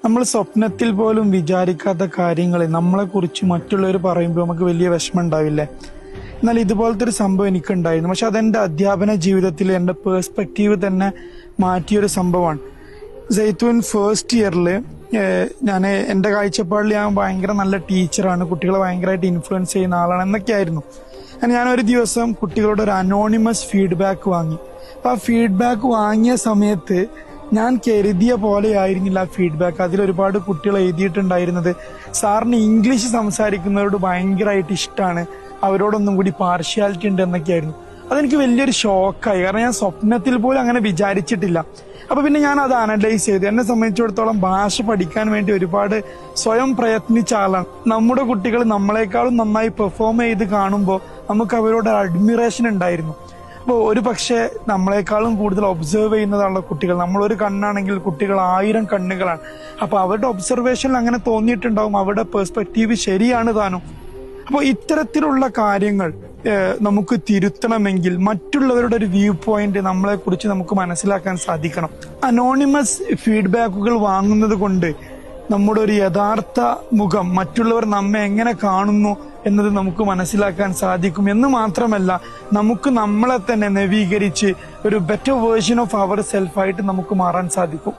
നമ്മൾ സ്വപ്നത്തിൽ പോലും വിചാരിക്കാത്ത കാര്യങ്ങൾ നമ്മളെക്കുറിച്ച് മറ്റുള്ളവർ പറയുമ്പോൾ നമുക്ക് വലിയ വിഷമം ഉണ്ടാവില്ലേ? എന്നാൽ ഇതുപോലത്തെ ഒരു സംഭവം എനിക്കുണ്ടായിരുന്നു. പക്ഷെ അതെന്റെ അധ്യാപന ജീവിതത്തിൽ എൻ്റെ പേഴ്സ്പെക്റ്റീവ് തന്നെ മാറ്റിയൊരു സംഭവമാണ്. സൈത്തൂൻ ഫസ്റ്റ് ഇയറിൽ ഞാൻ എൻ്റെ കാഴ്ചപ്പാടിൽ ഞാൻ ഭയങ്കര നല്ല ടീച്ചറാണ്, കുട്ടികളെ ഭയങ്കരമായിട്ട് ഇൻഫ്ലുവൻസ് ചെയ്യുന്ന ആളാണ് എന്നൊക്കെയായിരുന്നു. ഞാനൊരു ദിവസം കുട്ടികളോട് ഒരു അനോണിമസ് ഫീഡ്ബാക്ക് വാങ്ങി. അപ്പം ആ ഫീഡ്ബാക്ക് വാങ്ങിയ സമയത്ത് ഞാൻ കരുതിയ പോലെ ആയിരുന്നില്ല ആ ഫീഡ്ബാക്ക്. അതിലൊരുപാട് കുട്ടികൾ എഴുതിയിട്ടുണ്ടായിരുന്നത് സാറിന് ഇംഗ്ലീഷ് സംസാരിക്കുന്നവരോട് ഭയങ്കരമായിട്ട് ഇഷ്ടമാണ്, അവരോടൊന്നും കൂടി പാർഷ്യാലിറ്റി ഉണ്ട് എന്നൊക്കെയായിരുന്നു. അതെനിക്ക് വലിയൊരു ഷോക്കായി, കാരണം ഞാൻ സ്വപ്നത്തിൽ പോലും അങ്ങനെ വിചാരിച്ചിട്ടില്ല. അപ്പൊ പിന്നെ ഞാൻ അത് അനലൈസ് ചെയ്തു. എന്നെ സംബന്ധിച്ചിടത്തോളം ഭാഷ പഠിക്കാൻ വേണ്ടി ഒരുപാട് സ്വയം പ്രയത്നിച്ച ആളാണ്. നമ്മുടെ കുട്ടികൾ നമ്മളെക്കാളും നന്നായി പെർഫോം ചെയ്ത് കാണുമ്പോൾ നമുക്ക് അവരോട് അഡ്മിറേഷൻ ഉണ്ടായിരുന്നു. അപ്പോൾ ഒരു പക്ഷേ നമ്മളെക്കാളും കൂടുതൽ ഒബ്സർവ് ചെയ്യുന്നതാണല്ലോ കുട്ടികൾ. നമ്മളൊരു കണ്ണാണെങ്കിൽ കുട്ടികൾ 1000 കണ്ണുകളാണ്. അപ്പൊ അവരുടെ ഒബ്സർവേഷനിൽ അങ്ങനെ തോന്നിയിട്ടുണ്ടാവും, അവരുടെ പെർസ്പെക്റ്റീവ് ശരിയാണ് താനും. അപ്പോൾ ഇത്തരത്തിലുള്ള കാര്യങ്ങൾ നമുക്ക് തിരുത്തണമെങ്കിൽ മറ്റുള്ളവരുടെ ഒരു വ്യൂ പോയിന്റ് നമ്മളെ കുറിച്ച് നമുക്ക് മനസ്സിലാക്കാൻ സാധിക്കണം. അനോണിമസ് ഫീഡ്ബാക്കുകൾ വാങ്ങുന്നത് കൊണ്ട് നമ്മുടെ ഒരു യഥാർത്ഥ മുഖം, മറ്റുള്ളവർ നമ്മെ എങ്ങനെ കാണുന്നു എന്നത് നമുക്ക് മനസ്സിലാക്കാൻ സാധിക്കും. എന്ന് മാത്രമല്ല, നമുക്ക് നമ്മളെ തന്നെ നവീകരിച്ച് ഒരു ബെറ്റർ വേർഷൻ ഓഫ് അവർ സെൽഫായിട്ട് നമുക്ക് മാറാൻ സാധിക്കും.